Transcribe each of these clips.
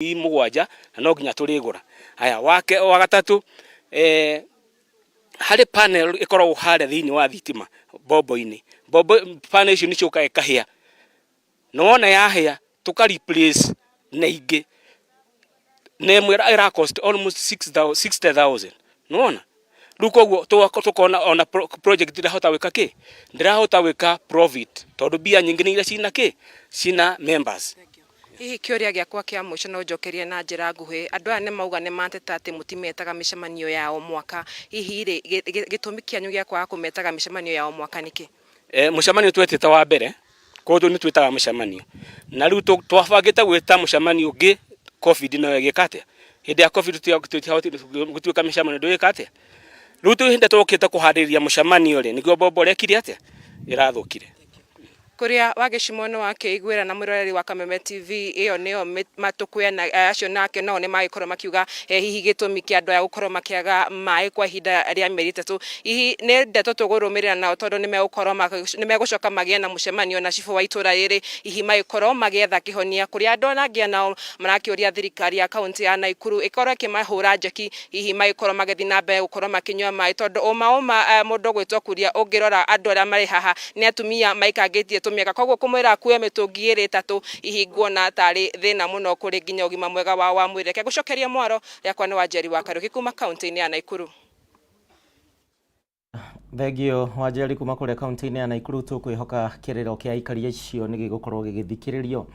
mugwanja na no nginya turigura. Haya wa gatatu harĩ panel ikoragwo harĩa thĩinĩ wa thitima bombo-inĩ. Bombo panel icio nĩciokaga ikahĩa. No wona yahĩa tuka replace na ingĩ. Nemo ira cost almost 60,000. No wona? Rĩu koguo tukona ona project ndirahota gwĩka kĩ? Ndirahota gwĩka profit tondũ mbia nyingĩ nĩ iria cina kĩ? Cina members. Hihi kĩũria gĩakwa kĩa mũico no njokerie na njĩra nguhĩ. Andũ aya nĩ mauga nĩ mateta atĩ mũtimetaga mĩcemanio ya o mwaka. Hihi rĩ gĩtũmi kĩanyu gĩa kwaga kũmetaga mĩcemanio ya o mwaka nĩkĩ? Mũcemanio twetete wa mbere koguo nĩ twetaga mĩcemanio. Na rĩu twabangĩte gwĩta mũcemanio ũngĩ COVID no ĩgĩka atĩa? Hĩndĩ ya COVID gũtuĩka mĩcemanio ndĩgĩka atĩa? Rĩu hĩndĩ twokĩte kũharĩrĩria mũcemanio rĩ nĩguo bombo rekire atĩa? Ĩrathũkire. Kuria wagicimono wake igwira na mwiroreri wa Kameme TV iyo niyo matukuya na acio nake no ne magikorwo makiuga hihi gitumi kia andu ya gukorwo makiaga mai kwa hinda ria mĩeri 3 hihi ne ndeto tugurumirira nao tondu ni megucoka magie na mucemanio na cifu wa itura riri hihi magikorwo magietha kihonia kuria andu nangia nao marakiuria thirikari ya kaunti ya Naikuru ikorwo kimahura njeki hihi magikorwo magethi na mbe gukorwo makinywa mai tondu mundu gwitwo kuria ungirora andu aria mari haha ni atumia maikangitie miaka koguo kumwira kuya mitungi iri 3 ihingwo na tari thina muno kuri nginya ugima mwega wa mwire ke gucokeria mwaro yakwa ni Wanjeri wa Karuki kuma kaunti-ini ya Naikuru. Thegio Wanjeri kuma kure kaunti-ini ya Naikuru tukwihoka kiriro kia ikaria icio ni gigukorwo gigithikiririo.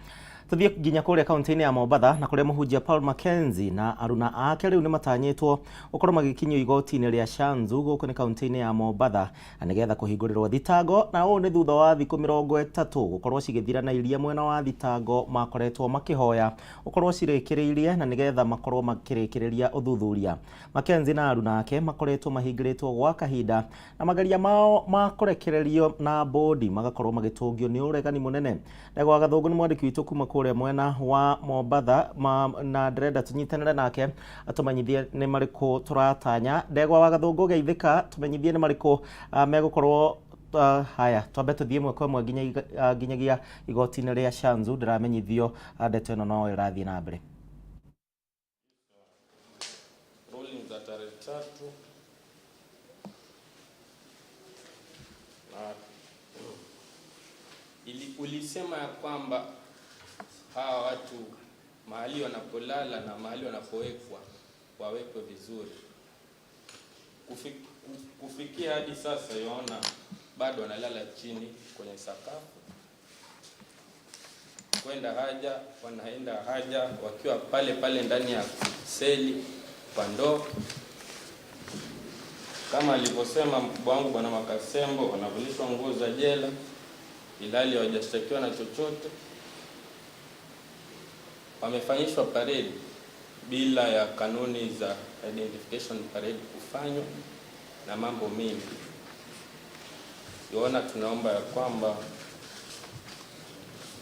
Tuthie nginya kure kaunti-ini ya Mombatha na kure muhunjia Paul Mackenzie na aruna ake riu ni matanyitwo ukorwo magikinyio igoti-ini ria Shanzu guku ni kaunti-ini ya Mombatha anigetha kuhingurirwo thitango na u ni thutha wa thiku 30 gukorwo cigithira na iria mwena wa thitango makoretwo makihoya ukorwo cirikiriirie na nigetha makorwo makirikiriria uthuthuria. Mackenzie na aruna ake makoretwo mahingiritwo gwa kahinda na magaria mao makorekererio na bodi magakorwo magitungio ni uregani munene. Ndegwa Gathungu ni mwandiki witu kuma kure mwena wa Mombatha na ndirenda tunyitanire nake atumanyithie ni mariko turatanya. Ndegwa wa Gathungu geithika tumenyithie ni mariko megukorwo haya twambe tuthie mwe kwa mwe nginyagia igoti-ini ria Shanzu ndiramenyithio ndeto ino no irathie na mbere. Ruling za tarehe 3 ulisema ya kwamba hawa watu mahali wanapolala na mahali wanapowekwa wawekwe vizuri. Kufikia hadi sasa yaona bado wanalala chini kwenye sakafu. Wanaenda haja wakiwa pale ndani ya seli kwa ndoo. Kama alivyosema mkubwa wangu Bwana Makasembo, wanavulishwa nguo za jela ilali hawajashtakiwa na chochote. Wamefanyishwa parade bila ya kanuni za identification parade kufanywa na mambo mengi. Tunaomba ya kwamba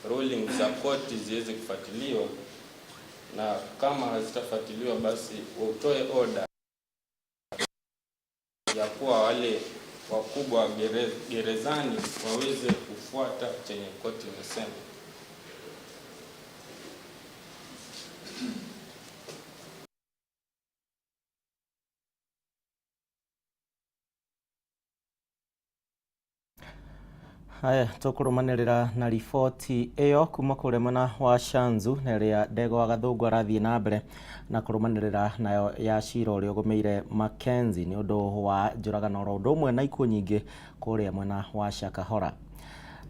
ruling za koti ziweze kufuatiliwa, na kama hazitafuatiliwa basi utoe order ya kuwa wale wakubwa gerezani waweze kufuata chenye koti imesema. Haya tukurumanirira na ripoti iyo kuma kure mwena wa Shanzu na ria Ndegwa wa Gathungu arathie na mbere na kurumanirira nayo ya cira uria ugumeire Mackenzie ni undu wa njuragano ro undu umwe na ikuũ nyingĩ kuria mwena wa Shakahora.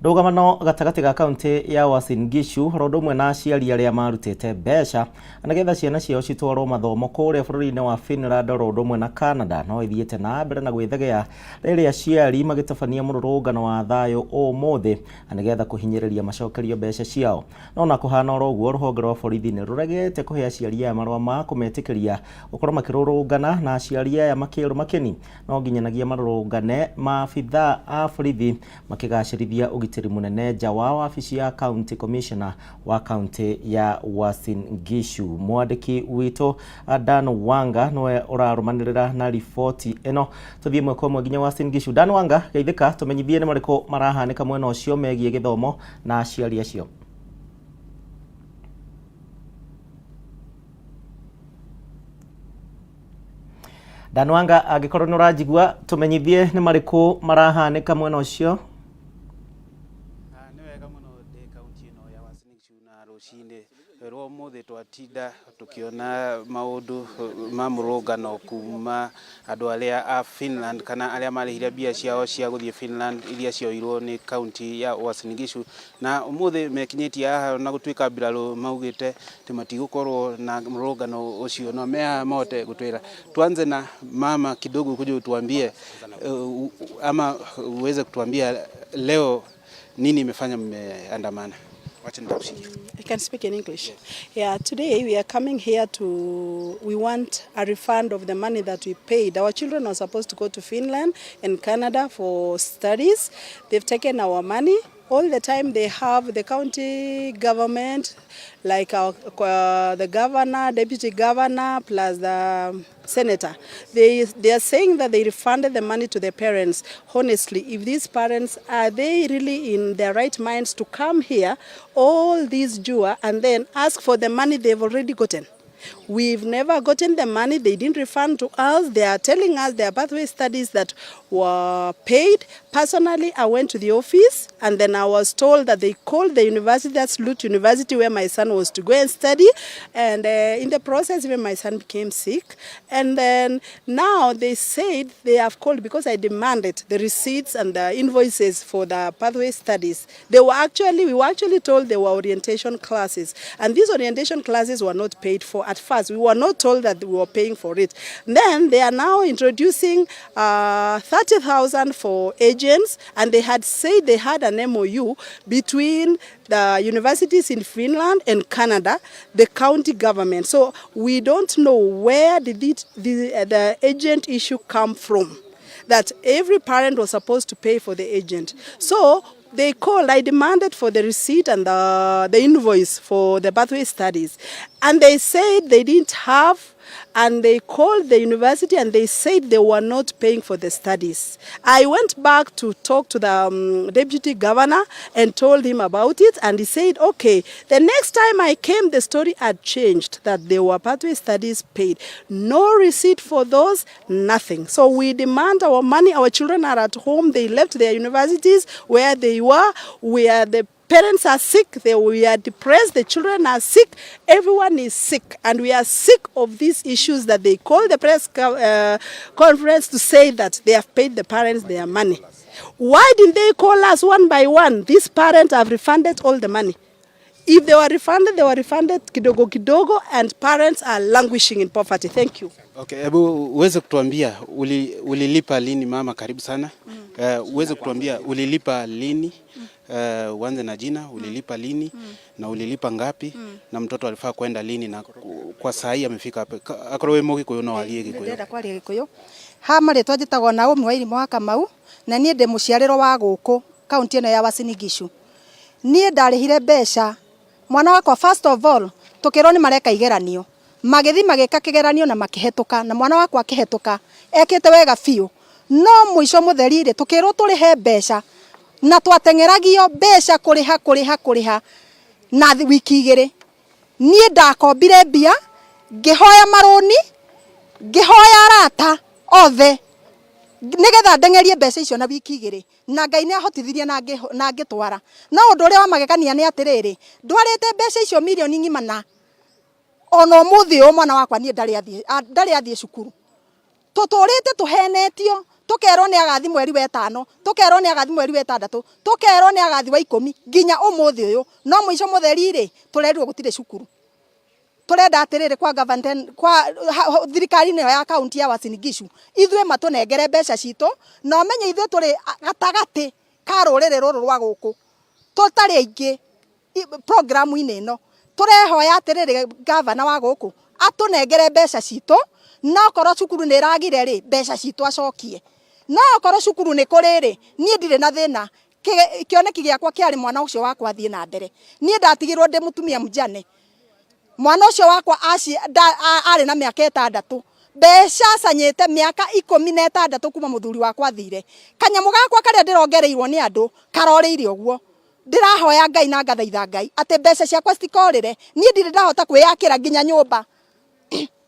Ndugamano gatagati ga kaunti ya Uasin Gishu ro undu umwe na aciari aria marutite mbeca anigetha ciana ciao citwarwo mathomo kuria bũrũri-inĩ wa Finland ro undu umwe na Canada no ithiĩte na mbere na gwĩthegea rĩrĩa aciari magitabania mũrũrũngano wa thayũ ũmũthĩ anigetha kuhinyĩrĩria macokerio mbeca ciao. No na kuhana oro ũguo rũhonge rwa borithi nĩ rũregete kũhe aciari aya marũa ma kũmetĩkĩria gũkorwo makĩrũrũngana na aciari aya makĩrũ makeni no nginyanagia marũrũngane maabithaa a borithi makĩgacĩrithia ũgitĩri munene nja wa wabici ya County Commissioner wa kaunti ya Uasin Gishu. Mwandiki witu Dan Wanga noe ũrarumanĩrĩra na ripoti ĩno. Tuthie mwe kwa mwe nginya Uasin Gishu. Dan Wanga geithika tumenyithie nĩ marĩkũ marahanĩka mwena ũcio megie gĩthomo na aciari acio. Danwanga agikorwo nurajigua tumenyithie ni mariku marahanika mwena ucio. Ni wega muno de kaunti ino ya Uasin Gishu na rucini rwo muthe twatinda tukiona maundu ma murungano kuma andu aria a Finland kana aria marihire bia ciao cia guthie Finland iria cioirwo ni kaunti ya Uasin Gishu na umuthe mekinyetie haha na gutwika mbiraru maugite timatigokorwo na murungano ucio no mea mote gutwira. Tuanze na mama kidogo kuja utuambie ama uweze kutuambia leo nini imefanya mmeandamana? I can speak in English. Yeah, today we are coming here we want a refund of the money that we paid. Our children are supposed to go to Finland and Canada for studies. They've taken our money. All the time they have the county government, like the governor, deputy governor, plus the senator. They are saying that they refunded the money to the parents. Honestly, if these parents, are they really in their right minds to come here, all these Jua, and then ask for the money they've already gotten? We've never gotten the money. They didn't refund to us. They are telling us their pathway studies that were paid. Personally, I went to the office and then I was told that they called the university, that's Lut University, where my son was to go and study. And in the process, even my son became sick. And then now they said they have called because I demanded the receipts and the invoices for the pathway studies. We were actually told they were orientation classes. And these orientation classes were not paid for at first. We were not told that we were paying for it. Then they are now introducing 30,000 for agents, and they had said they had an MOU between the universities in Finland and Canada, the county government. So we don't know where did the agent issue come from, that every parent was supposed to pay for the agent. So they called, I demanded for the receipt and the invoice for the pathway studies. And they said they didn't have, and they called the university and they said they were not paying for the studies. I went back to talk to the deputy governor and told him about it, and he said, okay, the next time I came, the story had changed, that there were pathway studies paid. No receipt for those, nothing. So we demand our money. Our children are at home. They left their universities where they were, where the parents are sick, we are depressed, the children are sick, everyone is sick, and we are sick of these issues that they call the press conference to say that they have paid the parents their money. Why didn't they call us one by one? These parents have refunded all the money. If they were refunded kidogo kidogo, and parents are languishing in poverty. Thank you. Okay, hebu uweze kutuambia ulilipa lini mama, karibu sana. Uweze kutuambia ulilipa lini? Uanze na jina, ulilipa lini na ulilipa ngapi na mtoto alifaa kwenda lini na kwa saa hii amefika hapa. Akorowe mogi kuyo no alie gikuyo. Ndera kwali gikuyo. Ha mari twajitagwo na umwe wa Kamau na nie ndi muciariro wa guku kaunti eno ya Uasin Gishu. Nie ndarihire mbeca mwana wakwa, first of all tukirwo ni mareka igeranio, magithi magika kigeranio na makihetuka, na mwana wakwa akihetuka ekite wega fiu, no muico mutherire tukirwo turihe mbeca na twatengeragio mbeca kuriha na wiki igiri. Nie ndakombire mbia, ngihoya maroni, ngihoya arata othe nigetha ndengerie mbeca icio na wiki igiri, na Ngai ni ahotithirie na ngitwara. No undu uria wa magekania ni atiriri, ndwarite mbeca icio milioni ng'imana. Ono muthi o mwana wakwa nie ndari athie cukuru. Tuturite tuhenetio, tukerwo ni agathi mweri wa 5, tukerwo ni agathi mweri wa 6, tukerwo ni agathi wa 10 nginya umuthi uyu, no muico mutherire turerirwo gutire cukuru. Turenda atiriri kwa government, kwa thirikari ne ya county ya Uasin Gishu, ithwe matunengere mbeca cito, no menye ithwe turi gatagati ka rurire ruru rwa guku tutari aingi programu ine no. Turehoya atiriri governor wa guku atunengere mbeca cito, no korwo cukuru ni ragire ri mbeca cito acokie. No korwo cukuru ni kuriri, nie ndire na thina, kioneki giakwa kiari mwana ucio wakwa thie na mbere. Nie ndatigirwo ndi mutumia mjane. Mwana ucio wakwa ari na miaka 6, mbeca canyite miaka 16 kuma muthuri wakwa thire. Kanyamu gakwa karia ndirongereirwo ni andu karorire uguo. Ndirahoya Ngai na ngathaitha Ngai ati mbeca ciakwa citikorire, nie ndire ndahota kwiyakira nginya nyumba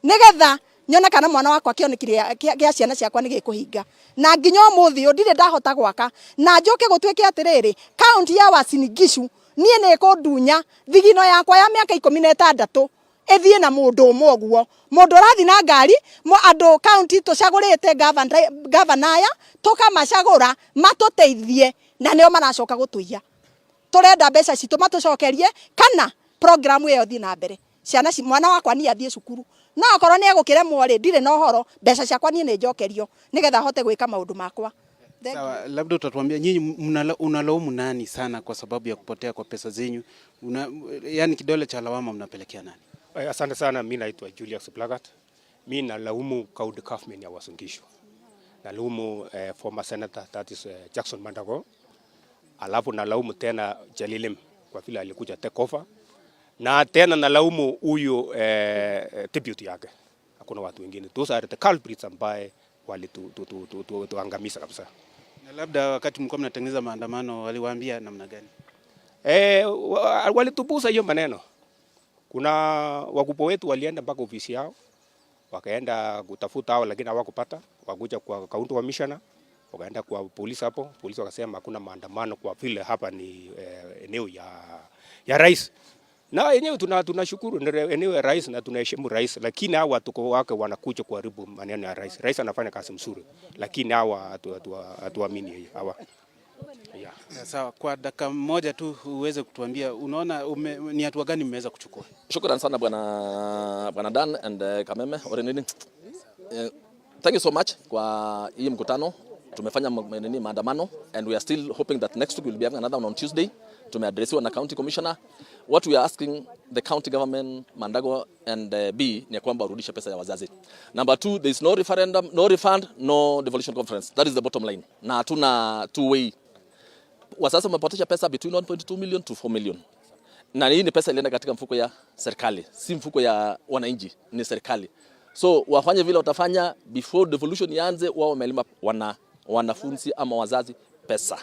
nigetha nyona kana mwana wakwa kĩone kĩa ciana ciakwa nĩ gĩkũhinga na nginya ũmũthĩ ndire ndahota gwaka na njoke gũtuĩke atĩrĩrĩ kaunti ya Uasin Gishu niĩ nĩ kũndunya thigino yakwa ya mĩaka 16 ethie na mũndũ ũmwe ũguo mũndũ rathi na ngari andũ kaunti tũcagũrĩte governor ya tũkamacagũra matũteithie na nĩo maracoka gũtũiya tũrenda mbeca citũ matũcokerie kana program ĩyo thiĩ na mbere ciana mwana wakwa ni athiĩ cukuru no akorwo nĩ egũkĩremwo rĩ ndirĩ na ũhoro mbeca ciakwa niĩ nĩ njokerio nĩgetha hote gwĩka maũndũ makwa. Sawa, labda utatuambia nyinyi unalaumu nani sana kwa sababu ya kupotea kwa pesa zenyu? Yani kidole cha lawama mnapelekea nani? Asante sana, mimi naitwa Julius Plagat. Mimi nalaumu county government ya Uasin Gishu. Nalaumu former senator that is Jackson Mandago. Alafu nalaumu tena Jalilim kwa vile alikuja take over. Na tena nalaumu huyu deputy yake. Hakuna watu wengine. Those are the culprits ambaye walituangamiza kabisa. Na labda wakati mlikuwa mnatengeneza maandamano waliwaambia namna gani? Walitupuza hiyo maneno. Kuna wakubwa wetu walienda mpaka ofisi yao, wakaenda kutafuta hao lakini hawakupata, wakuja kwa county commissioner, wakaenda kwa polisi hapo, polisi wakasema hakuna maandamano kwa vile hapa ni eneo ya rais. Na yenyewe tunashukuru eneo ya rais na tunaheshimu rais, lakini hawa watu wake wanakuja kuharibu maneno ya rais. Rais anafanya kazi mzuri, lakini hawa hatuamini yeye hawa. Yeah. Sawa, kwa dakika moja tu uweze kutuambia unaona ni hatua gani mmeweza kuchukua? Shukrani sana bwana Dan and Kameme Ndurumeni. Thank you so much kwa hii mkutano. Tumefanya maandamano and we are still hoping that next week we'll be having another one on Tuesday. Tumeaddressiwa na county commissioner. What we are asking the county government, Mandago and B, ni kwamba warudishe pesa ya wazazi. Number 2, there is no referendum, no refund, no devolution conference. That is the bottom line. Na hatuna two way. Wazazi wamepoteza pesa between 1.2 million to 4 million. Na hii ni pesa ilienda katika mfuko ya serikali, si mfuko ya wananchi, ni serikali. So wafanye vile watafanya before devolution ianze, wao wamelima wanafunzi ama wazazi pesa.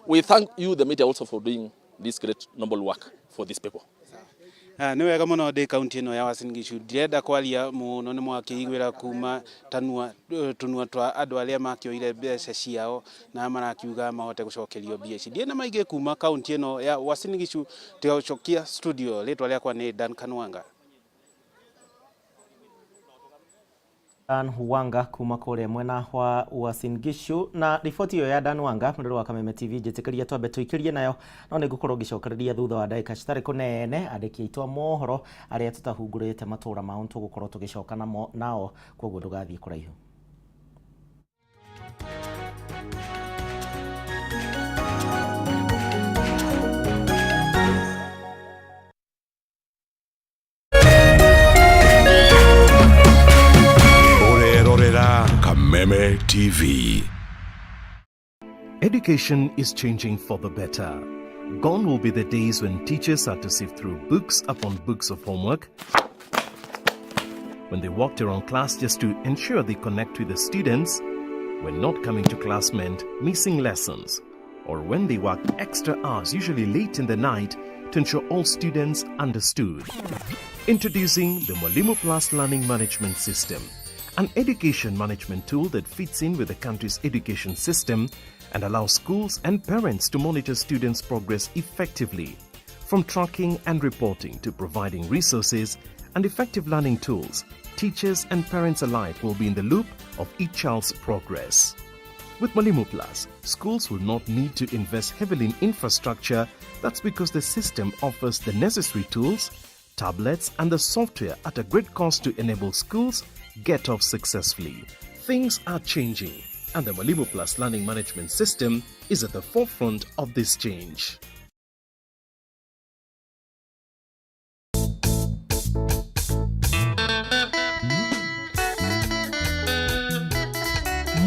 We thank you the media also for doing this great noble work for these people. Nĩ wega mũno ndĩ kaunti ĩno ya Uasin Gishu ndirenda kwaria mũno nĩ mwakĩiguĩra kuma tunua twa andũ arĩa makĩoire mbeca ciao na marakiuga mahote gũcokerio mbia ici. Ndiĩ na maingĩ kuma kaunti ĩno ya Uasin Gishu tigacokia studio rĩtwa rĩakwa nĩ Dan Kanwanga. Dan Wanga kuma kule mwena wa Uasin Gishu na riboti hiyo ya Dan Wanga mũndũ wa Kameme TV njĩtĩkĩria twambe tũikĩrie nayo no nĩ ngũkorwo ngĩcokereria thutha wa ndagĩka citarĩ kũnene andĩki aitũ a mohoro arĩa tũtahungurĩte matũra mao tũgũkorwo tũgĩcoka nao koguo ndũgathiĩ kũraihu. Kameme TV. Education is changing for the better. Gone will be the days when teachers had to sift through books upon books of homework, when they walked around class just to ensure they connect with the students, when not coming to class meant missing lessons, or when they worked extra hours, usually late in the night, to ensure all students understood. Introducing the Mwalimu Plus Learning Management System, an education management tool that fits in with the country's education system and allows schools and parents to monitor students' progress effectively. From tracking and reporting to providing resources and effective learning tools, teachers and parents alike will be in the loop of each child's progress. With Mwalimu Plus, schools will not need to invest heavily in infrastructure. That's because the system offers the necessary tools, tablets and the software at a great cost to enable schools get off successfully. Things are changing, and the Mwalimu Plus Learning Management System is at the forefront of this change.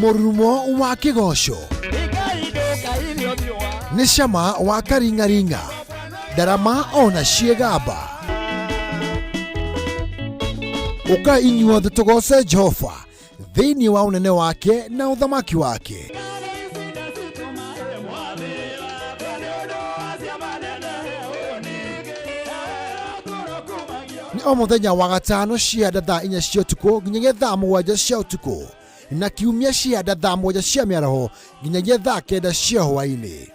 Mũrumo wa kĩgoco nĩ cama wa karingaringa ndarama ona ciĩgamba ũka inyuothe tũgoce Jehova thĩinĩ wa ũnene wake na ũthamaki wake. Ni o muthenya wa gatano cianda thaa 4 cia ũtukũ nginyagia thaa 7 cia ũtukũ. Na kiumia cianda thaa 1 cia mĩaraho nginyagia thaa 9 cia hwaĩ-inĩ.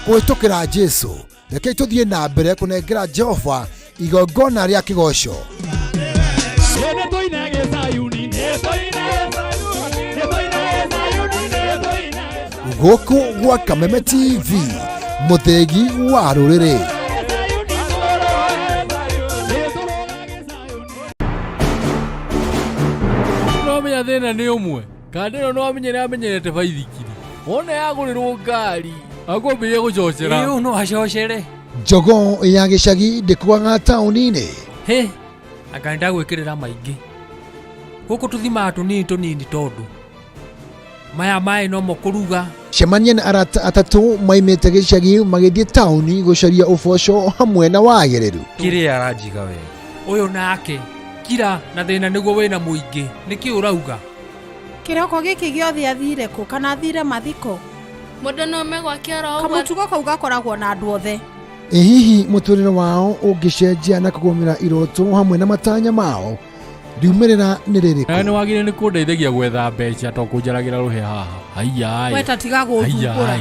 Kũhĩtũkĩra Jesu, rekei tũthiĩ na mbere kũnengera Jehova igongona rĩa kĩgoco. Gũkũ gwa Kameme TV, mũthegi wa rũrĩrĩ. Nomenya thĩna nĩ ũmwe, kandi ĩno no amenyerete baithikiri. Wona yagũrĩrwo ngari, akwambĩrĩria gũcocera. Ĩĩ no acocere. Njogo ya gĩcagi ndĩkwaga taũni-inĩ. He, anga ndagwĩkĩrĩra maingĩ. Gũkũ tũthimaga tũnini tondũ maya maĩ no mũkũruga. Cemania na arata atatũ maimĩte gĩcagi magĩthiĩ taũni gũcaria ũboco hamwe na wagĩrĩru. Kĩrĩa aranjiga we. Ũyũ nake kira na thĩna nĩguo wĩna mũingĩ. Nĩkĩ ũrauga? Kĩroko gĩkĩ gĩothe athire kũ kana athire mathiko? Mũndũ no megwa kĩaro ũguo. Kamũtugo kau gakoragwo na andũ othe. Hihi mũtũrĩre wao ũngĩcenjia na kũgũmĩra iroto hamwe na matanya mao, riumĩrĩra nĩ rĩrĩkũ? Nĩ wagĩrĩire nĩ kũndeithagia gwetha mbeca to kũnjaragĩra rũhe haha. Haiya. Weta tiga gũthumbũra.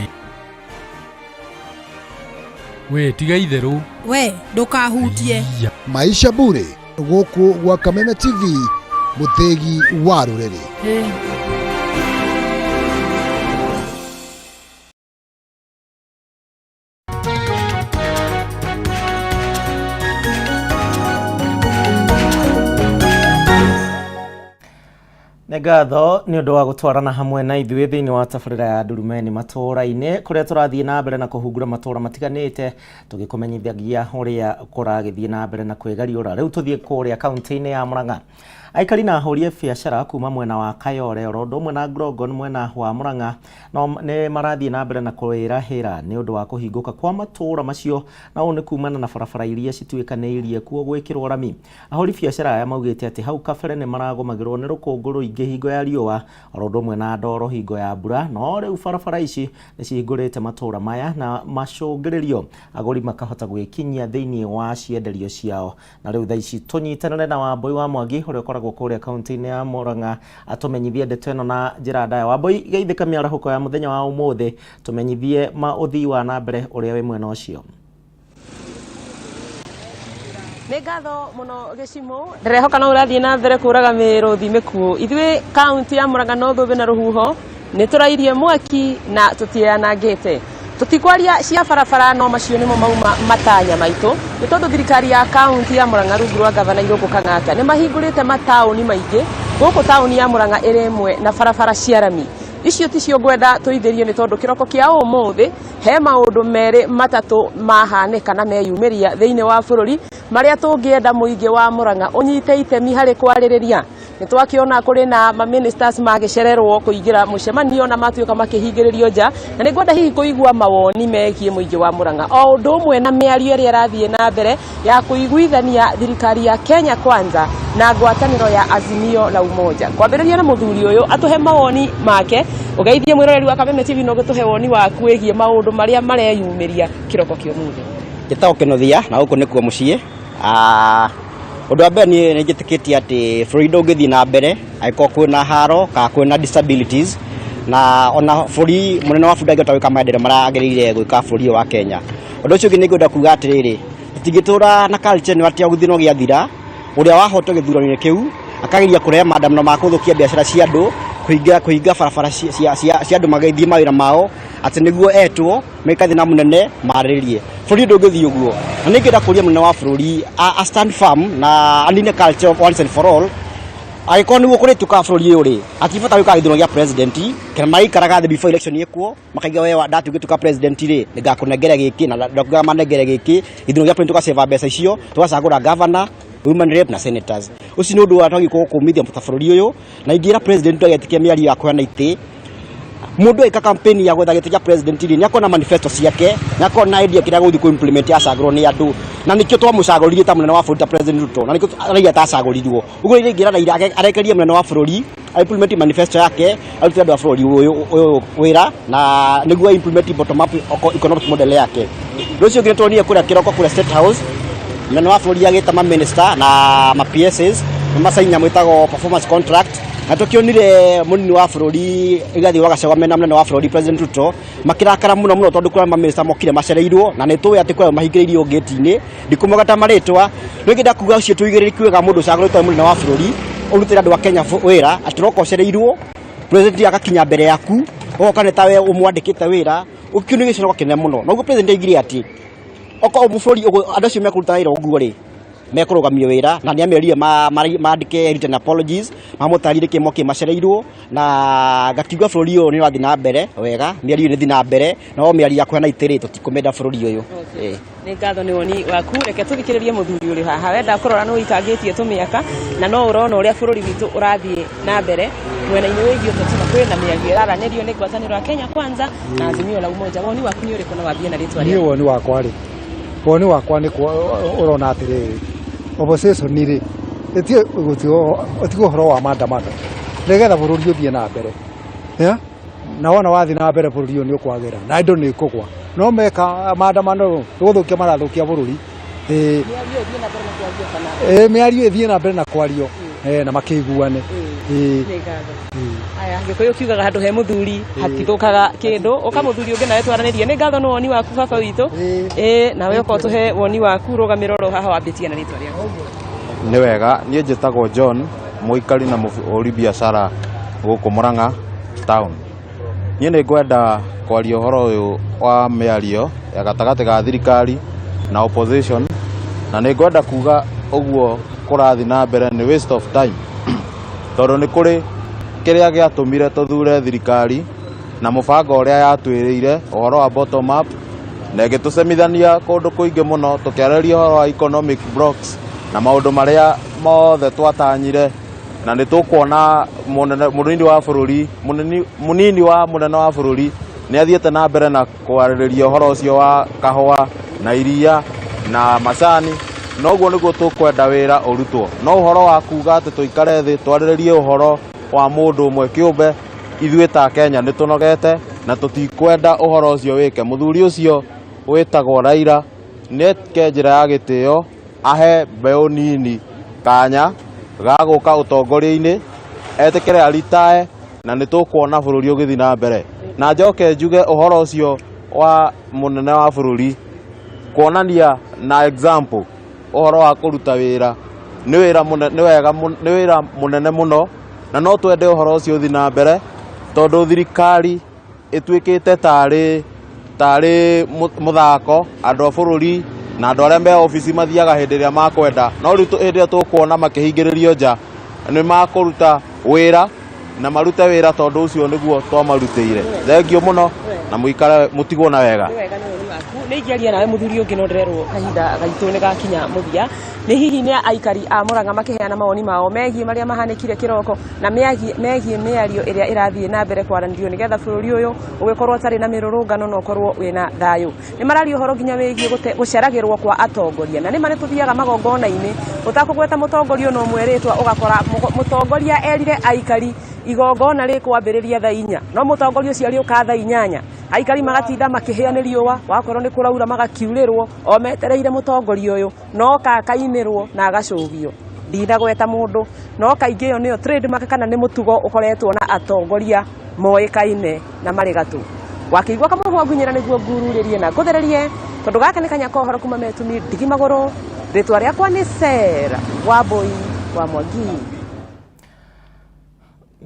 We tiga itherũ. We ndũkahutie. Maisha bure gũkũ gwa Kameme TV, mũthegi wa rũrĩrĩ. Nĩ ngatho nĩ ũndũ wa gũtwarana hamwe na ithuĩ thĩinĩ wa tabarĩra ya Ndurumeni Matuura-ini, kũrĩa tũrathiĩ na mbere na kũhungura matũũra matiganĩte tũgĩkũmenyithagia ũrĩa kũragĩthiĩ na mbere na kwĩgariũra. Rĩu tũthiĩ kũrĩa kaunti-inĩ ya Murang'a. Aikari na ahũri biacara kuma mwena wa Kayore oro ũndũ ũmwe na Ngrongon mwena wa Murang'a no nĩ marathiĩ na mbere na kwĩrahĩra nĩ ũndũ wa kũhingũka kwa matũũra macio, na ũũ nĩ kumana na barabara iria cituĩkanĩirie kuo gwĩkĩrwo rami. Ahũri biacara aya maugĩte atĩ hau kabere nĩ maragomagĩrwo nĩ rũkũngũ rũingĩ hingo ya riũa oro ũndũ ũmwe na ndoro hingo ya mbura, no rĩu barabara ici nĩ cihingũrĩte matũũra maya na macũngĩrĩrio agũri makahota gwĩkinyia thĩinĩ wa cienderio ciao. Na rĩu thaa ici tũnyitanĩre na Wambui wa Mwangi ũrĩa ũkoragwo kũrĩa kaunti-inĩ ya Murang'a atumenyithie ndeto ĩno na njĩra ndaya. Wambui, geithĩka mĩarahũko ya mũthenya wa ũmũthĩ, tumenyithie ũthii wa na mbere ũrĩa wĩ mwena ũcio. Nĩ ngatho mũno Gĩcimũ, ndĩrehoka no ũrathiĩ na mbere kũraga mĩrũthi mĩkuũ. Ithuĩ kaunti ya Murang'a no thũmbĩ na rũhuho nĩ tũrairie mwaki na tũtianangĩte. Tutikwaria cia barabara no macio nimo mauma matanya maitũ nĩ tondũ thirikari ya kaunti ya Murang'a rungu rwa gavana Irũngũ Kang'ata nĩ mahingũrĩte mataũni maingĩ gũkũ taũni ya Murang'a ĩrĩ ĩmwe na barabara cia rami. Icio ticio ngwenda tũithĩrie nĩ tondũ kĩroko kĩa ũmũthĩ he maũndũ merĩ matatũ mahanĩka na meyumĩria thĩinĩ wa bũrũri marĩa tũngĩenda mũingĩ wa Murang'a ũnyite itemi harĩ kwarĩrĩria. Nĩ twakĩona kũrĩ na ministers magĩcererwo kũingĩra mũcemanio na matuĩka makĩhingĩrĩrio nja, na nĩ ngwenda hihi kũigua mawoni megiĩ mũingĩ wa Murang'a o ũndũ ũmwe na mĩario ĩrĩa ĩrathiĩ na mbere ya kũiguithania thirikari ya Kenya Kwanza na ngwatanĩro ya Azimio la Umoja. Kwambĩrĩria na mũthuri ũyũ atũhe mawoni make, ũgeithie mwĩroreri wa Kameme TV no gĩtũhe woni waku wĩgiĩ maũndũ marĩa mareyumĩria kĩroko kĩa ũmũthĩ. Gĩtao kĩnothia na gũkũ nĩkuo mũciĩ. Ũndũ wa mbere nĩ njĩtĩkĩtie atĩ bũrũri ndũngĩthiĩ na mbere angĩkorwo kwĩna haro kana kwĩna disabilities, na ona bũrũri mũnene wa bũrũri angĩhota gwĩka maendeleo maragĩrĩire gwĩka bũrũri wa Kenya. Ũndũ ũcio ũngĩ nĩ ngwenda kuuga atĩrĩrĩ, tũtingĩtũra na culture nĩ watia gũthino gĩathira, ũrĩa wahotwo gĩthurano-inĩ kĩu akageria kũrehe maandamano ma gũthũkia biacara cia andũ, kũhinga barabara cia andũ magĩthiĩ mawĩra mao, atĩ nĩguo etwo meka thĩna mũnene marĩrĩrie. Bũrũri ndũngĩthiĩ ũguo, na nĩ ngwenda kũria mũnene wa bũrũri a stand firm na anine culture of once and for all. Agĩkorwo nĩguo kũrĩtuĩka bũrũri ũyũ rĩ, atibata gwĩka gĩthurano gĩa president, kana maikaraga thĩ before election ĩkuo makaiga wewe ndatuĩka president rĩ ngakũnengere gĩkĩ na ndokuga manengere gĩkĩ gĩthurano gĩa president tũgaceva mbeca icio tũgacagũra governor, women rep na senators. Ũcio nĩ ũndũ wa twagĩkorwo kũmithia bũrũri ũyũ, na ingĩra president agetikia mĩario ya kũheana itĩ. Mundu eka campaign ya gwetha gĩtĩ kĩa president nĩ akona manifesto ciake, nĩ akona idea kĩrĩa gũthiĩ implement ya cagũrwo nĩ andũ, na nĩkĩo twamũcagũrire ta mũnene wa bũrũri ta president Ruto, na nĩkĩo araiga ta cagũrirwo. Ũguo ingĩra na arekerie mũnene wa bũrũri implement manifesto yake aruti andu a bururi uyu wira na niguo implement bottom up economic model yake rucio ngi tuonie kuria kiroko kuria State House munene wa bururi agita ma minister na ma PSs masainya mwitago performance contract na tukionire munini wa bururi igathi wagacagwa mena munene wa bururi President Ruto makirakara muno tondu kura ma minister mokire macereirwo na nituwe ati kwa mahingiririo gate-ini ndikumogata maritwa ngienda kuga ucio tuigiririku wega mundu cagurite munene wa bururi urutira andu a Kenya wira atiroko cereirwo president akakinya mbere yaku oka ne tawe umwandikite wira ukiuni gicoro kinene muno noguo president aigire ati oko bururi andu acio mekuruta wira uguo ri mekurugamio wira na ni ameria maandike written apologies mamutarire kimo kimacereirwo na gakiugwa bururi uyu ni wathi na mbere wega miario ni thi na mbere no miario ya kuhana itiri tutikumenda bururi uyu ni ngatho ni woni waku reke tuthikiririe muthuri uri haha wenda kurora no ikangitie tumiaka na no urona uria bururi witu urathie na mbere mwena-ini wigi utatuma kwina miario iraranirio ni ngwataniro ya Kenya Kwanza na Azimio la Umoja. Woni waku ni uriku na wambie na ritwa ria woni wakwa ri woni wakwa ni urona atiri opposition ni ri etie gutio horo wa maandamano nigetha bururi uthie na mbere na wona wathi na mbere bururi uyu ni ukwagira na indo ni kugwa no meka maandamano guthukia marathukia bururi miario ithie na mbere na kwario na makiguane aya gikuyu kiugaga handu he muthuri hatithukaga kindu ukamuthuri ungi nawe twaranirie ni ngatho no woni waku baba witu nawe uko tuhe woni waku rugamiro ro haha wambitie na ritwa riaku. Ni wega nie njitagwo John muikari na uri biashara guku Murang'a town. Nie ni ngwenda kwaria horo uyu wa miario ya gatagati ga thirikari na opposition na ni ngwenda kuga uguo kurathi na mbere ni waste of time tondu ni kuri kiria giatumire tuthure thirikari na mubango uria yatwirire uhoro wa bottom up na gitucemithania kundu kuingi muno tukiareria uhoro wa economic blocks na maundu maria mothe twatanyire na ni tukuona munini wa bururi munini wa munene wa bururi ni athiete na mbere na kwaririria uhoro ucio wa kahua na iria na macani noguo niguo tukwenda wira urutwo no uhoro wa kuga ati tuikare thi twariririe uhoro wa mundu umwe kiumbe ithuĩ ta Kenya ni tunogete na tutikwenda uhoro ucio wike muthuri ucio witagwo Raila ni kenjira ya gitio ahe mbeu nini kanya ga guka utongoria-ini etikire aritae na ni tukuona bururi ugithi na mbere na njoke njuge uhoro ucio wa munene wa bururi kuonania na example uhoro wa kuruta wira ni wira munene muno na no twende uhoro ucio uthi na mbere tondu thirikari itwikite tari muthako andu a bururi na andu aria me ofisi mathiaga hindi ria makwenda no riu hindi ria tukuona makihingiririo nja ni makuruta wira na marute wira tondu ucio niguo twamarutire. Thengio muno na muikare mutigwo na wega. Ni ngiaria nawe muthuri ungi no ndirerwo kahinda gaitu ni gakinya muthia ni hihi ni aikari a Murang'a makiheana mawoni mao megie maria mahanikire kiroko na megie miario iria irathie na mbere kwaranĩrio nigetha bururi uyu ugikorwo tari na mirurungano no korwo wina thayu. Ni marario horo nginya wegie guceragirwo kwa atongoria na ni mari tuthiaga magongona-ini utakugweta mutongoria no mweritwa ugakora mutongoria erire aikari igongona rikwambiriria thaa 4 no mutongoria ucio ari uka thaa 8 aikari magatinda makihia ni riua wakorwo ni kuraura magakiurirwo o metereire mutongoria uyu no kakaimirwo na agacugio ndinagweta mundu no kaingĩ yo niyo trademark kana ni mutugo ukoretwo na atongoria moikaine na mari gatu wakigwa kama ho gunyira niguo ngururirie na kuthererie tondu gaka ni kanya kohoro kuma metumi ndigimagoro ritwa riakwa ni Sera wa Boy wa Mwangi.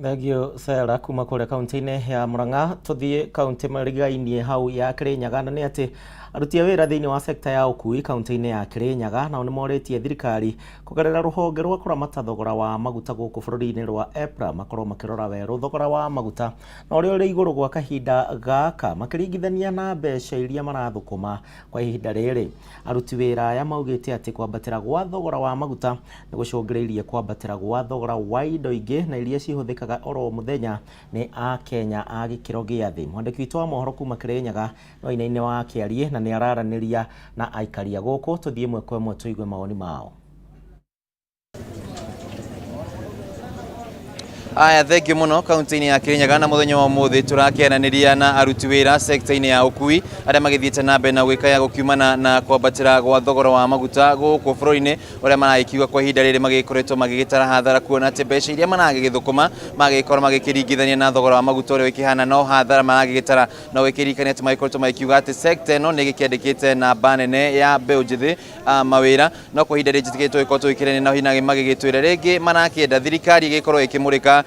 Thegio Sera kuma kuria kaunti-ini ya Murang'a tuthie kaunti marigainie hau ya Kirinyaga na ni ati aruti a wira thiini wa sekta ya ukui kaunti-ini ya Kirinyaga nao ni moretie thirikari kugerera ruhonge rwa kuramata thogora wa maguta guku bururi-ini rwa EPRA makorwo makirora weru thogora wa maguta na uria uri iguru gwa kahinda gaka makiringithania na mbeca iria marathukuma kwa ihinda riri. Aruti wira aya maugite ati kwambatira gwa thogora wa maguta ni gucungireirie kwambatira gwa thogora wa indo ingi na iria cihuthikaga oro muthenya ni a Kenya a gikiro gia thi. Mwandiki witu wa mohoro kuma Kirinyaga no ina-ini wa kiarie na ni araraniria na aikaria guku tuthie mwe kwa mwe tuigue maoni mao. Aya thengio muno kaunti-ini ya Kirinyaga na muthenya wa muthi turakiananiria na aruti wira sector-ini ya ukui aria magithiite na mbere na gwikaya gukiumana na kwambatira gwa thogora wa maguta guku bũrũri-inĩ uria marakiuga kwa ihinda rĩrĩ magikoretwo magigitara hathara kuona atĩ mbeca iria maragĩthũkũma magĩkorwo magĩkĩringithania na thogora wa maguta uria wĩkĩhana no hathara maragĩgĩtara na wĩkĩririkania atĩ magĩkoretwo magĩkiuga atĩ sector ĩno nĩ ĩgĩkĩandĩkĩte namba nene ya mbeũ njĩthĩ mawĩra no kwa ihinda rĩrĩ njĩtĩkĩtwo gĩkorwo twĩkĩrania na hihi magĩgĩtwĩra rĩngĩ marakĩenda thirikari ĩgĩkorwo ĩkĩmũrĩka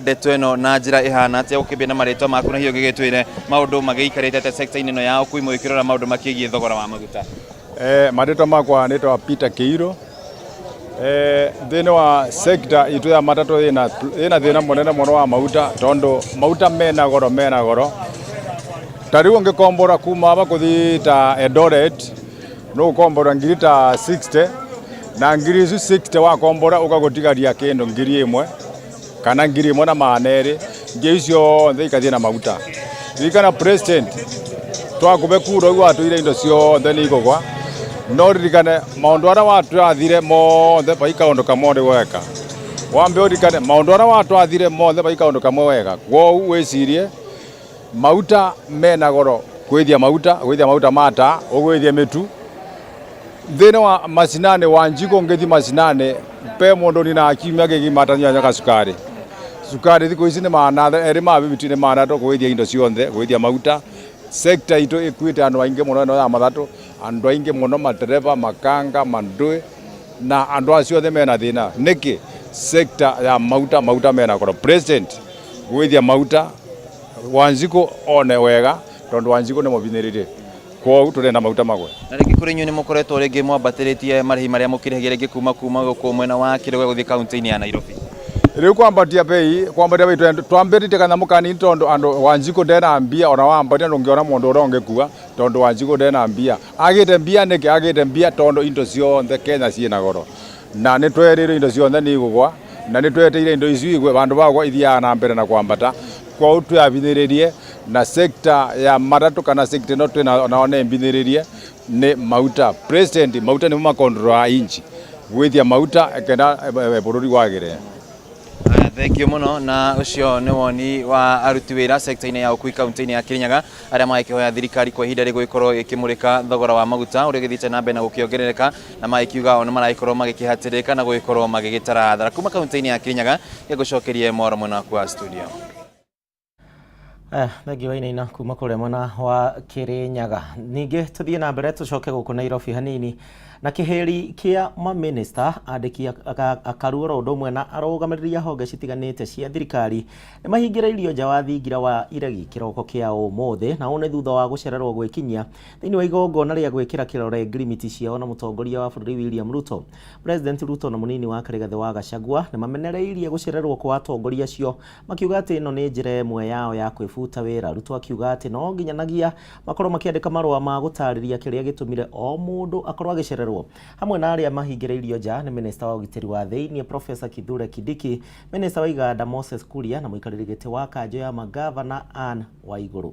ndeto ĩno na njĩra ihana atĩ gũkĩmbia na marĩtwa maku na hiyo gĩgĩtwĩre maũndũ magĩikarĩte atĩa sector-inĩ ĩno ya ũkui mũgĩkĩrora maũndũ makĩgiĩ thogora wa maguta. Marĩtwa makwa nĩtwa Peter Kĩirũ. Thĩinĩ wa sector itũ ya matatũ ĩna thĩna mũnene mũno wa maguta tondũ maguta mena goro. Ta rĩu ũngĩkombora kuma hapa gũthiĩ ta Eldoret no ũkombora ngiri ta 60 na ngiri icio 60 wakombora ũgagũtigaria kĩndũ ngiri ĩmwe kana ngiri ĩmwe na magana erĩ ngiri icio thĩ ikathiĩ na maguta. Ririkana president twakũbe kura ũguo atũire indo ciothe nĩ igũgwa no ririkane maũndũ arĩa watwathire mothe bai kaũndũ kamwe nĩ gweka. Wambe ũririkane maũndũ arĩa watwathire mothe bai kaũndũ kamwe wega. Kwoguo wĩcirie maguta mena goro gwĩthia maguta mata ũgwĩthia mĩtu thĩinĩ wa macinani wa njiko ngĩthi macinani pe mũndũ ni na kiumia gĩgĩmatania nyaga cukari thikũ ici nĩ manatha erĩ mabĩbiti nĩ manatha gwĩthia indo ciothe gwĩthia maguta. Sector itũ ĩkuĩte andũ aingĩ mũno ĩno ya mathatũ andũ aingĩ mũno matereba makanga mandũĩ na andũ acio othe mena thĩna nĩkĩ sector ya maguta mena goro. President gwĩthia maguta Wanjiku one wega tondũ Wanjiku nĩ mũbinĩrĩrie kwoguo tũrenda maguta magwe. Na rĩngĩ kũrĩ inyuĩ nĩ mũkoretwo rĩngĩ mwambatĩrĩtie marĩhi marĩa mũkĩrĩhagia rĩngĩ kuma gũkũ mwena wa Kĩrĩwe gũthiĩ kaunti-inĩ ya Nairobi. Rĩu kwambatia bei twambĩrĩte kanyamu kanini tondũ andũ Wanjiku ndena mbia ona wambatia ndũngĩona mũndũ ũrĩa ũngĩkua tondũ Wanjiku ndena mbia. Agĩte mbia nĩkĩ agĩte mbia tondũ indo ciothe Kenya ciĩna goro na nĩ twereire indo ciothe nĩ igũgwa na nĩ tweteire indo icio igwe bandũ bagwa ithiaga na mbere na kwambata kwoguo twabinĩrĩrie na sector ya matatũ kana sector ĩno twĩna nao nĩ mbinĩrĩrie nĩ maguta. President maguta nĩmo makontrolaga inchi gwĩthia maguta kenda bũrũri wagĩre. Thank you muno na ucio nĩ woni wa aruti wĩra sector-inĩ ya ũkui kaunti-inĩ ya Kirinyaga arĩa magĩkĩhoya thirikari kwa ihinda rĩgũgĩkorwo ĩkĩmũrĩka thogora wa maguta ũrĩa ũgĩthiĩte na mbere na gũkĩongerereka na magĩkiuga ona maragĩkorwo magĩkĩhatĩrĩka na gũgĩkorwo magĩgĩtara hathara. Kuma kaunti-inĩ ya Kirinyaga gũcokerie Moro mwena waku wa studio. Thengi wainaina kuma kũrĩa mwena wa Kirinyaga. Ningĩ tũthiĩ na mbere tũcoke gũkũ Nairobi hanini na kĩheri kĩa maminista andĩki akaruora ũndũ ũmwe na arũgamĩrĩria honge citiganĩte cia thirikari nĩ mahingĩrĩirio nja wa thingira wa iregi kĩroko kĩa ũmũthĩ na ũũ nĩ thutha wa gũcererwo gwĩkinyia thĩinĩ wa igongona rĩa gwĩkĩra kĩrore ngirimiti ciao na mũtongoria wa bũrũri William Ruto. President Ruto na mũnini wa Rigathĩ wa Gachagua nĩ mamenereirie gũcererwo kwa atongoria acio makiuga atĩ ĩno nĩ njĩra ĩmwe yao ya kwĩbuta wĩra. Ruto akiuga atĩ no nginyanagia makorwo makĩandĩka marũa ma gũtarĩria kĩrĩa gĩtũmire o mũndũ akorwo agĩcererwo. Hamwe na arĩa mahingĩrĩirio nja nĩ minista wa ũgitĩri wa thĩinĩ Professor Kithure Kindiki, minista wa iganda Moses Kuria na mũikarĩri gĩtĩ wa kanjũ ya magavana Anne Waigũrũ.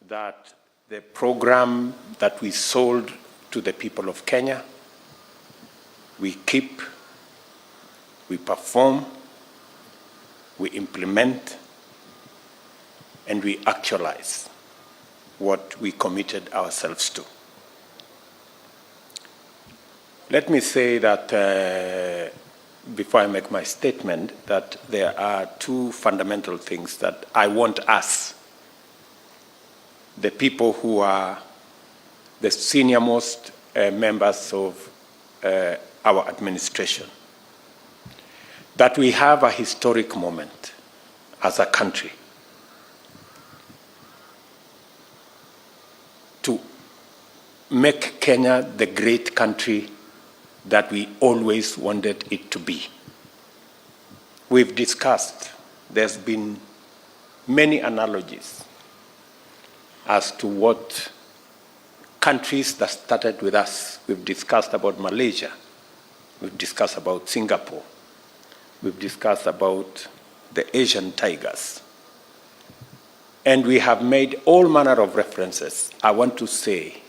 That the program that we sold to the people of Kenya, we keep, we perform, we implement, and we actualize what we committed ourselves to. Let me say that before I make my statement, that there are two fundamental things that I want us, the people who are the senior-most members of our administration, that we have a historic moment as a country to make Kenya the great country that we always wanted it to be. We've discussed, there's been many analogies as to what countries that started with us. We've discussed about Malaysia, we've discussed about Singapore, we've discussed about the Asian tigers. And we have made all manner of references. I want to say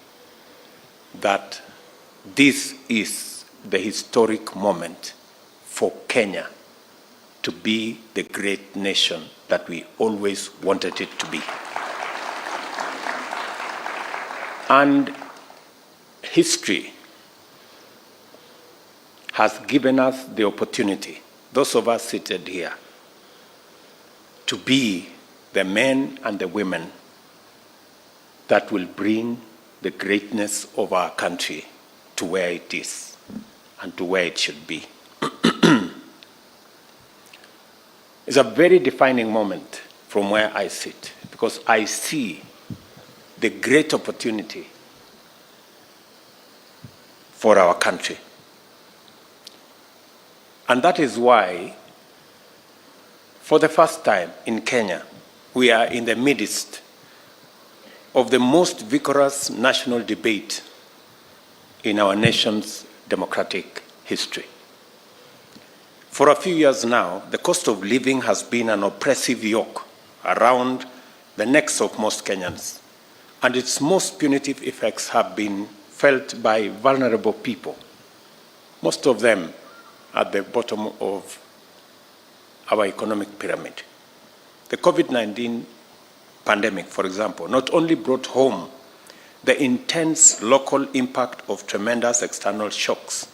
that this is the historic moment for Kenya to be the great nation that we always wanted it to be. And history has given us the opportunity, those of us seated here, to be the men and the women that will bring the greatness of our country to where it is and to where it should be. It's a very defining moment from where I sit, because I see the great opportunity for our country. And that is why, for the first time in Kenya, we are in the midst of the most vigorous national debate in our nation's democratic history. For a few years now, the cost of living has been an oppressive yoke around the necks of most Kenyans, and its most punitive effects have been felt by vulnerable people, most of them at the bottom of our economic pyramid. The COVID-19 pandemic, for example, not only brought home the intense local impact of tremendous external shocks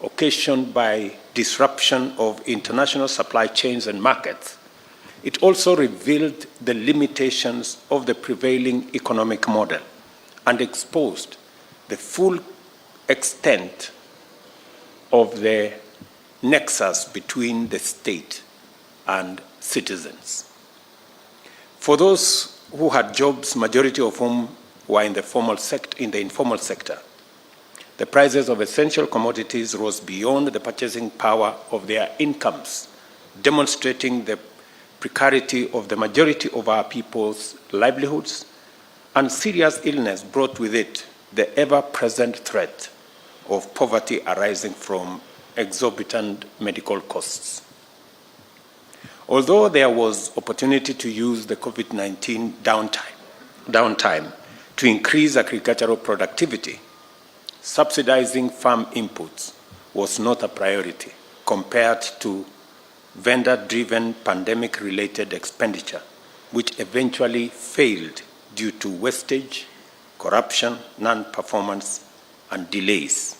occasioned by disruption of international supply chains and markets, it also revealed the limitations of the prevailing economic model and exposed the full extent of the nexus between the state and citizens. For those who had jobs, majority of whom were in the informal sector, the prices of essential commodities rose beyond the purchasing power of their incomes, demonstrating the precarity of the majority of our people's livelihoods, and serious illness brought with it the ever-present threat of poverty arising from exorbitant medical costs. Although there was opportunity to use the COVID-19 downtime to increase agricultural productivity, subsidizing farm inputs was not a priority compared to vendor-driven pandemic-related expenditure, which eventually failed due to wastage, corruption, non-performance, and delays.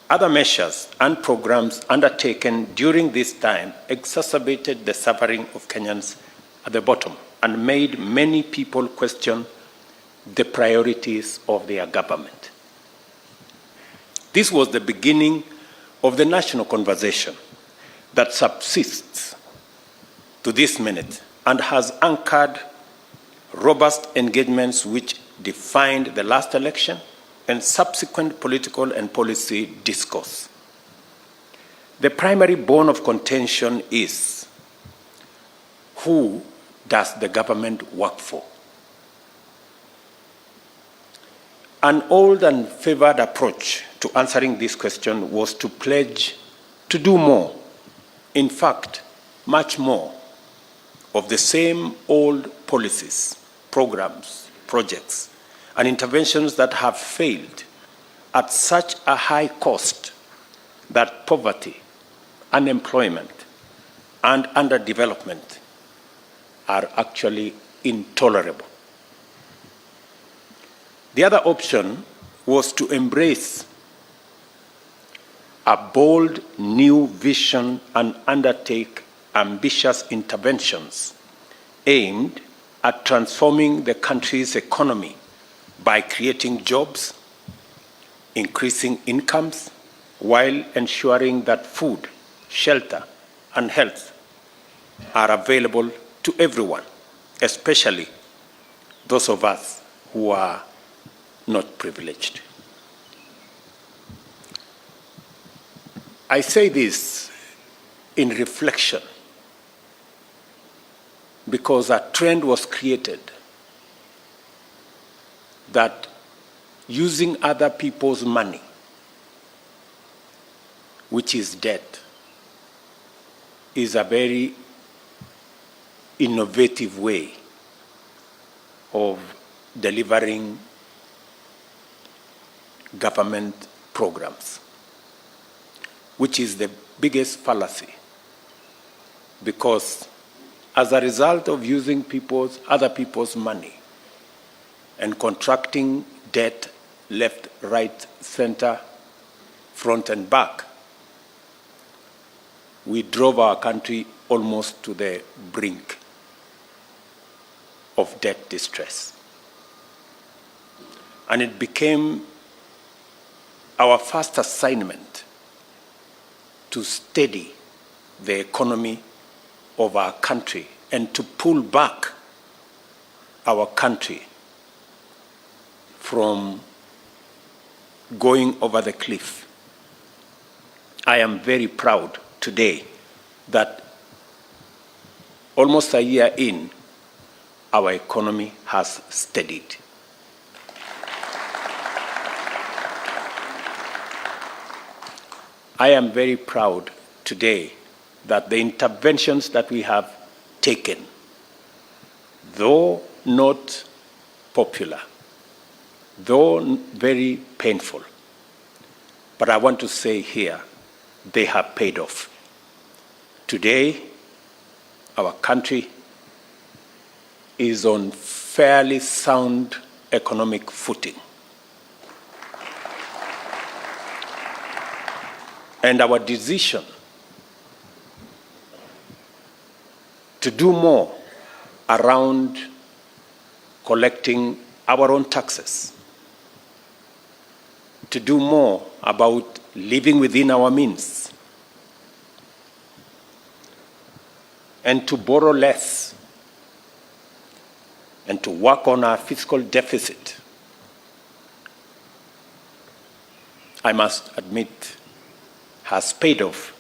Other measures and programs undertaken during this time exacerbated the suffering of Kenyans at the bottom and made many people question the priorities of their government. This was the beginning of the national conversation that subsists to this minute and has anchored robust engagements which defined the last election and subsequent political and policy discourse. The primary bone of contention is, who does the government work for? An old and favored approach to answering this question was to pledge to do more, in fact, much more, of the same old policies, programs, projects, and interventions that have failed at such a high cost that poverty, unemployment, and underdevelopment are actually intolerable. The other option was to embrace a bold new vision and undertake ambitious interventions aimed at transforming the country's economy by creating jobs, increasing incomes, while ensuring that food, shelter, and health are available to everyone, especially those of us who are not privileged. I say this in reflection because a trend was created that using other people's money, which is debt, is a very innovative way of delivering government programs, which is the biggest fallacy, because as a result of using other people's money and contracting debt left, right, center, front and back, we drove our country almost to the brink of debt distress. And it became our first assignment to steady the economy of our country and to pull back our country from going over the cliff. I am very proud today that almost a year in, our economy has steadied. I am very proud today that the interventions that we have taken, though not popular, though very painful, but I want to say here, they have paid off. Today, our country is on fairly sound economic footing. And our decision to do more around collecting our own taxes, to do more about living within our means, and to borrow less, and to work on our fiscal deficit, I must admit, has paid off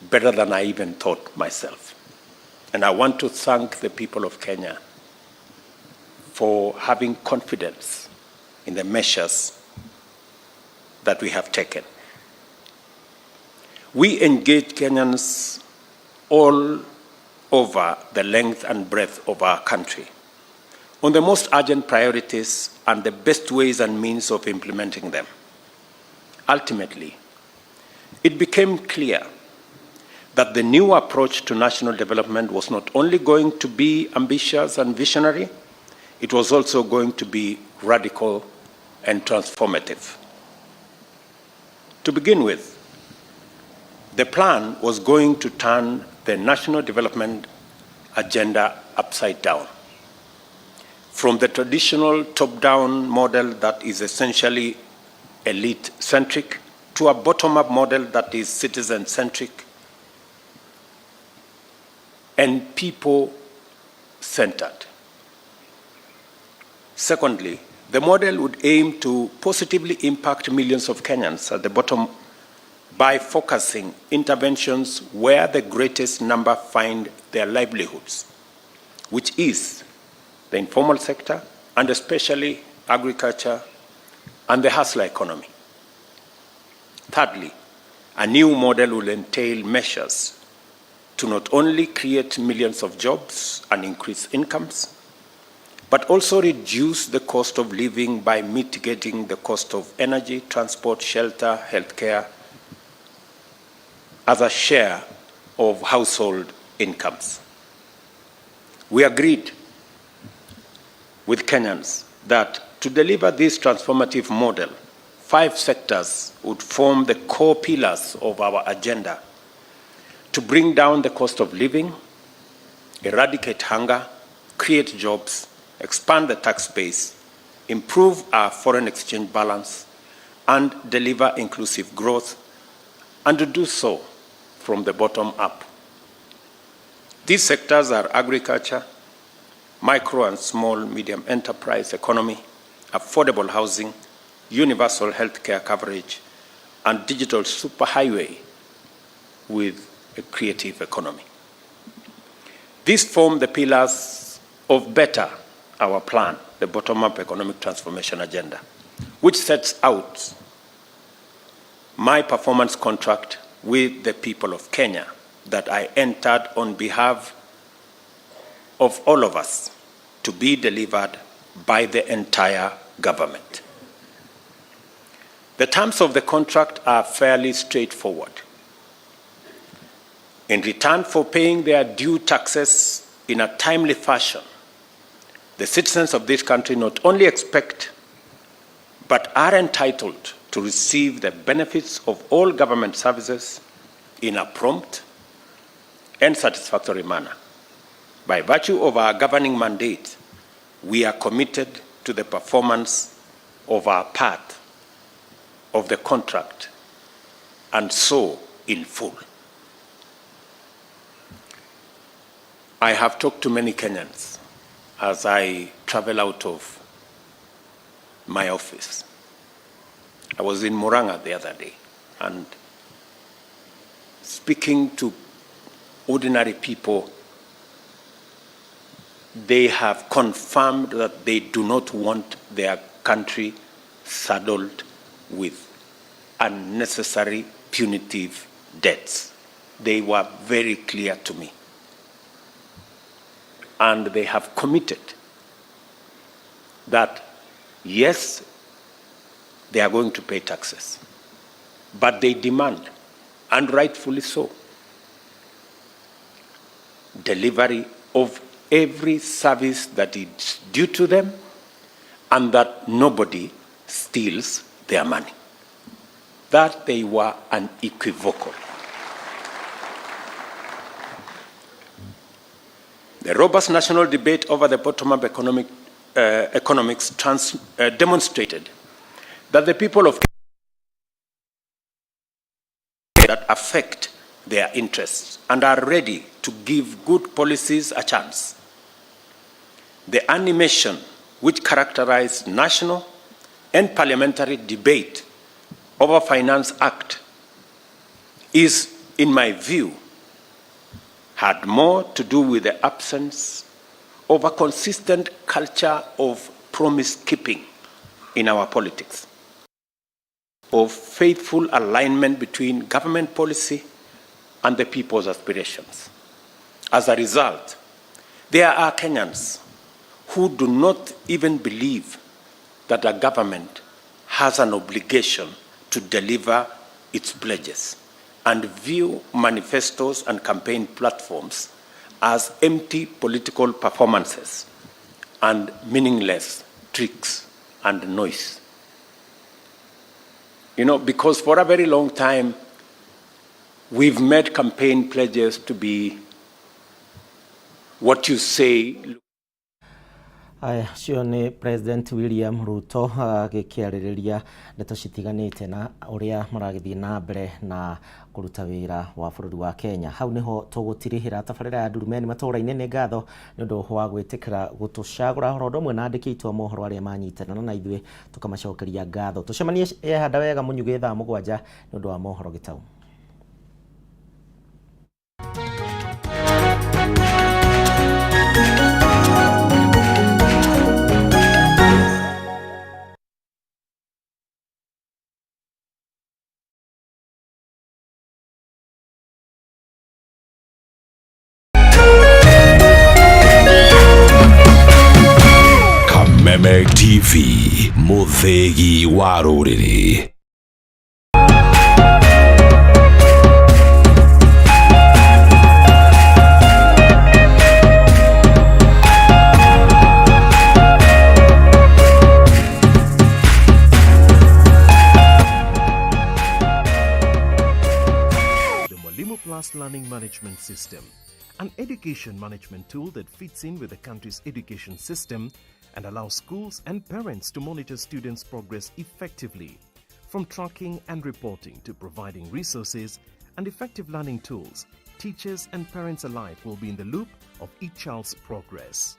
better than I even thought myself. And I want to thank the people of Kenya for having confidence in the measures that we have taken. We engage Kenyans all over the length and breadth of our country on the most urgent priorities and the best ways and means of implementing them. Ultimately, it became clear that the new approach to national development was not only going to be ambitious and visionary, it was also going to be radical and transformative. To begin with, the plan was going to turn the national development agenda upside down. From the traditional top-down model that is essentially elite-centric to a bottom-up model that is citizen-centric and people-centered. Secondly, the model would aim to positively impact millions of Kenyans at the bottom by focusing interventions where the greatest number find their livelihoods, which is the informal sector and especially agriculture and the hustler economy. Thirdly, a new model will entail measures to not only create millions of jobs and increase incomes, but also reduce the cost of living by mitigating the cost of energy, transport, shelter, healthcare as a share of household incomes. We agreed with Kenyans that to deliver this transformative model, 5 sectors would form the core pillars of our agenda to bring down the cost of living, eradicate hunger, create jobs, expand the tax base, improve our foreign exchange balance, and deliver inclusive growth, and to do so from the bottom up. These sectors are agriculture, micro and small medium enterprise economy, affordable housing, universal healthcare coverage, and digital superhighway with a creative economy. These form the pillars of Better, our plan, the bottom-up economic transformation agenda, which sets out my performance contract with the people of Kenya that I entered on behalf of all of us to be delivered by the entire government. The terms of the contract are fairly straightforward. In return for paying their due taxes in a timely fashion, the citizens of this country not only expect but are entitled to receive the benefits of all government services in a prompt and satisfactory manner. By virtue of our governing mandate, we are committed to the performance of our part of the contract, and so in full. I have talked to many Kenyans as I travel out of my office. I was in Murang'a the other day, and speaking to ordinary people, they have confirmed that they do not want their country saddled with unnecessary punitive debts. They were very clear to me. And they have committed that, yes, they are going to pay taxes, but they demand, and rightfully so, delivery of every service that is due to them, and that nobody steals their money. That they were unequivocal. The robust national debate over the bottom-up economics demonstrated that the people of Kenya that affect their interests and are ready to give good policies a chance. The animation which characterized national and parliamentary debate over Finance Act is, in my view, had more to do with the absence of a consistent culture of promise-keeping in our politics, of faithful alignment between government policy and the people's aspirations. As a result, there are Kenyans who do not even believe that a government has an obligation to deliver its pledges, and view manifestos and campaign platforms as empty political performances and meaningless tricks and noise. You know, because for a very long time, we've made campaign pledges to be what you say. Aya, cio nĩ President William Ruto agĩkĩarĩrĩria ndeto citiganĩte na ũrĩa maragĩthiĩ na mbere na kũruta wĩra wa bũrũri wa Kenya. Hau nĩho tũgũtirĩhĩra tabarĩra ya Ndurumeni matũũra-inĩ. Nĩ ngatho nĩ ũndũ wa gwĩtĩkĩra gũtũcagũra horo ũndũ ũmwe na andĩki aitũ a mohoro arĩa manyitana na ithuĩ tũkamacokeria ngatho. Tũcemanie ehanda wega mũnyugĩ thaa 7 nĩ ũndũ wa mohoro gĩtaũ. Kameme TV, Muthegi wa Rũrĩrĩ. The Mwalimu Plus Learning Management System, an education management tool that fits in with the country's education system and allows schools and parents to monitor students' progress effectively. From tracking and reporting to providing resources and effective learning tools, teachers and parents alike will be in the loop of each child's progress.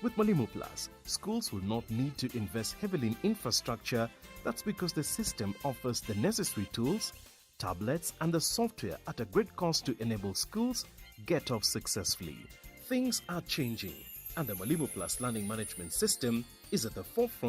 With Mwalimu Plus, schools will not need to invest heavily in infrastructure. That's because the system offers the necessary tools, tablets, and the software at a great cost to enable schools get off successfully. Things are changing, and the Mwalimu Plus Learning Management System is at the forefront